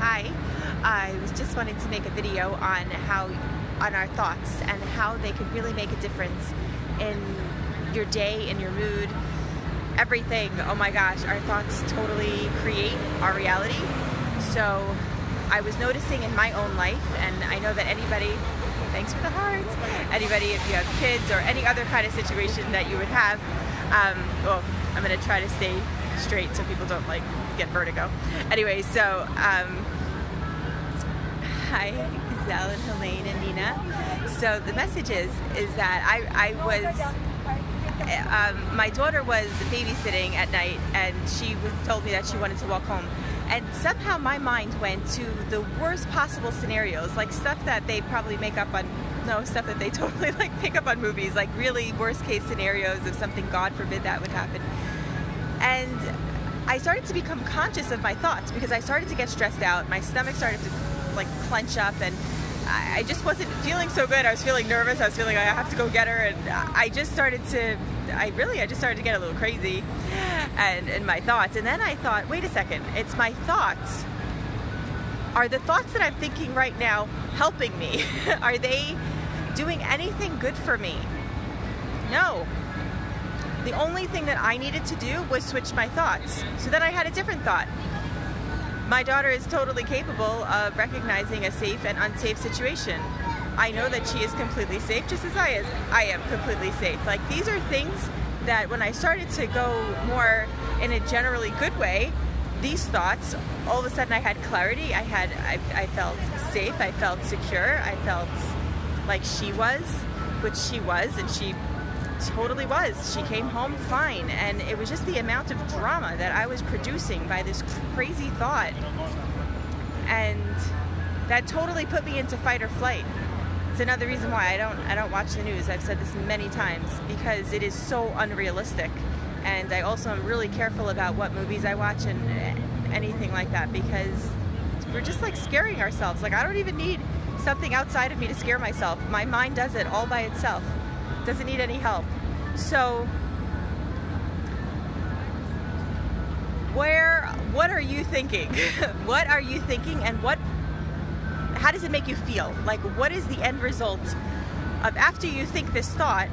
Hi. I was just wanting to make a video on our thoughts and how they could really make a difference in your day, in your mood, everything. Oh my gosh, our thoughts totally create our reality. So I was noticing in my own life, and I know that anybody, thanks for the hearts, anybody, if you have kids or any other kind of situation that you would have, well, I'm going to try to stay straight so people don't get vertigo. Anyway, so hi Giselle and Helene and Nina. So the message is that my daughter was babysitting at night, and she told me that she wanted to walk home, and somehow my mind went to the worst possible scenarios, like stuff that they probably make up on, stuff that they totally pick up on movies, like really worst case scenarios of something, God forbid, that would happen. And I started to become conscious of my thoughts because I started to get stressed out. My stomach started to clench up, and I just wasn't feeling so good. I was feeling nervous. I was feeling like I have to go get her, and I just started to get a little crazy and in my thoughts. And then I thought, wait a second, it's my thoughts. Are the thoughts that I'm thinking right now helping me? Are they doing anything good for me? No. The only thing that I needed to do was switch my thoughts. So then I had a different thought. My daughter is totally capable of recognizing a safe and unsafe situation. I know that she is completely safe, just as I am completely safe. These are things that when I started to go more in a generally good way, these thoughts, all of a sudden I had clarity. I felt safe, I felt secure, I felt like she was, which she was, and she totally was. She came home fine, and it was just the amount of drama that I was producing by this crazy thought, and that totally put me into fight or flight. It's another reason why I don't watch the news. I've said this many times, because it is so unrealistic, and I also am really careful about what movies I watch and anything like that, because we're just scaring ourselves. I don't even need something outside of me to scare myself. My mind does it all by itself. Doesn't need any help. So what are you thinking? What are you thinking, and how does it make you feel? What is the end result of, after you think this thought,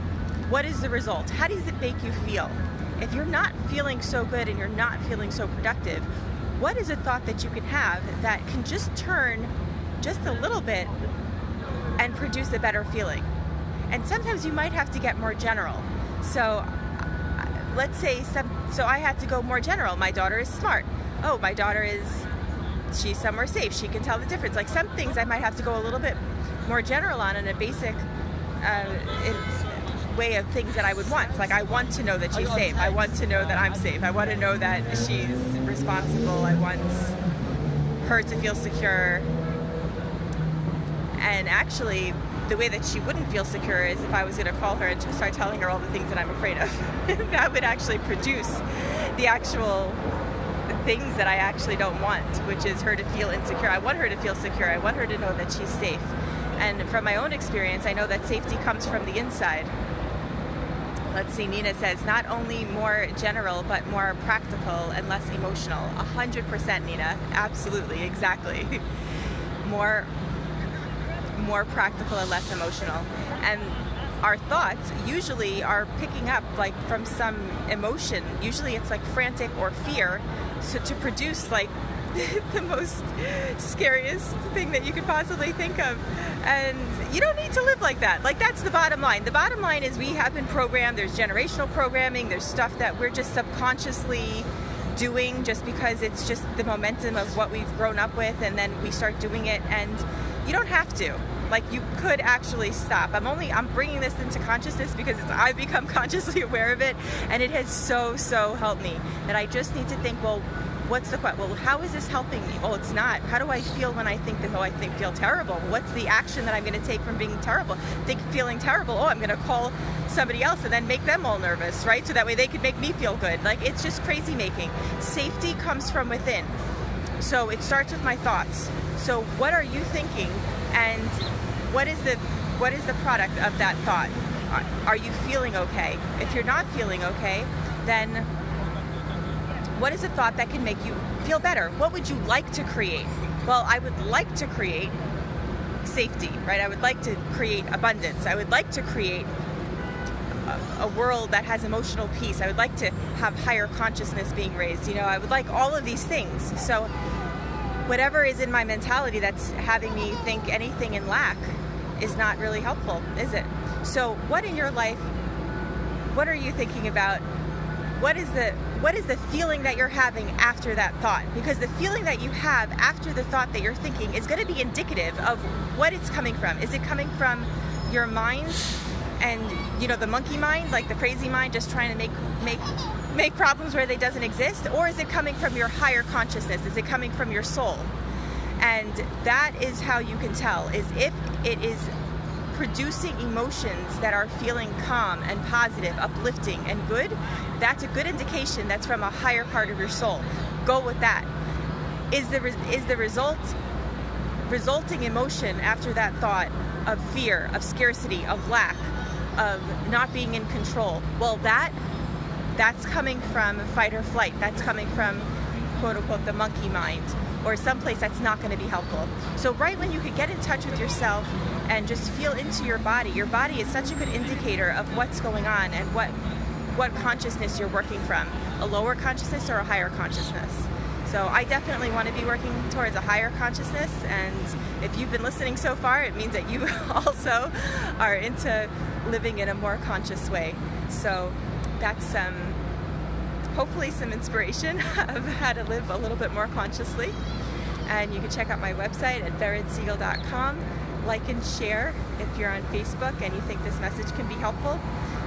what is the result? How does it make you feel? If you're not feeling so good and you're not feeling so productive, what is a thought that you can have that can just turn just a little bit and produce a better feeling? And sometimes you might have to get more general. So let's say so I had to go more general. My daughter is smart. Oh, my daughter she's somewhere safe. She can tell the difference. Some things I might have to go a little bit more general on, in a basic way of things that I would want. I want to know that she's safe. I want to know that I'm safe. I want to know that she's responsible. I want her to feel secure. And actually, the way that she wouldn't feel secure is if I was going to call her and just start telling her all the things that I'm afraid of. That would actually produce the actual things that I actually don't want, which is her to feel insecure. I want her to feel secure. I want her to know that she's safe. And from my own experience, I know that safety comes from the inside. Let's see, Nina says, not only more general, but more practical and less emotional. 100%, Nina. Absolutely, exactly. More practical and less emotional. And our thoughts usually are picking up from some emotion. Usually it's frantic or fear, so to produce the most scariest thing that you could possibly think of. And you don't need to live like that. That's the bottom line. The bottom line is we have been programmed. There's generational programming. There's stuff that we're just subconsciously doing just because it's just the momentum of what we've grown up with, and then we start doing it, and you don't have to. You could actually stop. I'm bringing this into consciousness because I've become consciously aware of it, and it has so helped me that I just need to think, well, how is this helping me? Well, it's not. How do I feel when I think that, I feel terrible? What's the action that I'm going to take from being terrible? Feeling terrible, I'm going to call somebody else and then make them all nervous, right? So that way they could make me feel good. It's just crazy making. Safety comes from within. So it starts with my thoughts. So what are you thinking, and what is the product of that thought? Are you feeling okay? If you're not feeling okay, then what is a thought that can make you feel better? What would you like to create? Well, I would like to create safety, right? I would like to create abundance. I would like to create a world that has emotional peace. I would like to have higher consciousness being raised. I would like all of these things. So whatever is in my mentality that's having me think anything in lack is not really helpful, is it? So what in your life, what are you thinking about? What is the feeling that you're having after that thought? Because the feeling that you have after the thought that you're thinking is going to be indicative of what it's coming from. Is it coming from your mind and the monkey mind, like the crazy mind, just trying to make problems where they doesn't exist? Or is it coming from your higher consciousness? Is it coming from your soul? And that is how you can tell, is if it is producing emotions that are feeling calm and positive, uplifting and good, that's a good indication that's from a higher part of your soul. Go with that. Is the resulting emotion after that thought of fear, of scarcity, of lack, of not being in control? Well, that's coming from fight or flight. That's coming from, quote unquote, the monkey mind, or someplace that's not going to be helpful. So right when you could get in touch with yourself and just feel into your body is such a good indicator of what's going on and what consciousness you're working from, a lower consciousness or a higher consciousness. So I definitely want to be working towards a higher consciousness, and if you've been listening so far, it means that you also are into living in a more conscious way. So that's hopefully some inspiration of how to live a little bit more consciously. And you can check out my website at VeronSiegel.com. Like and share if you're on Facebook and you think this message can be helpful.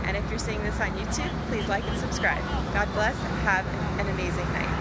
And if you're seeing this on YouTube, please like and subscribe. God bless and have an amazing night.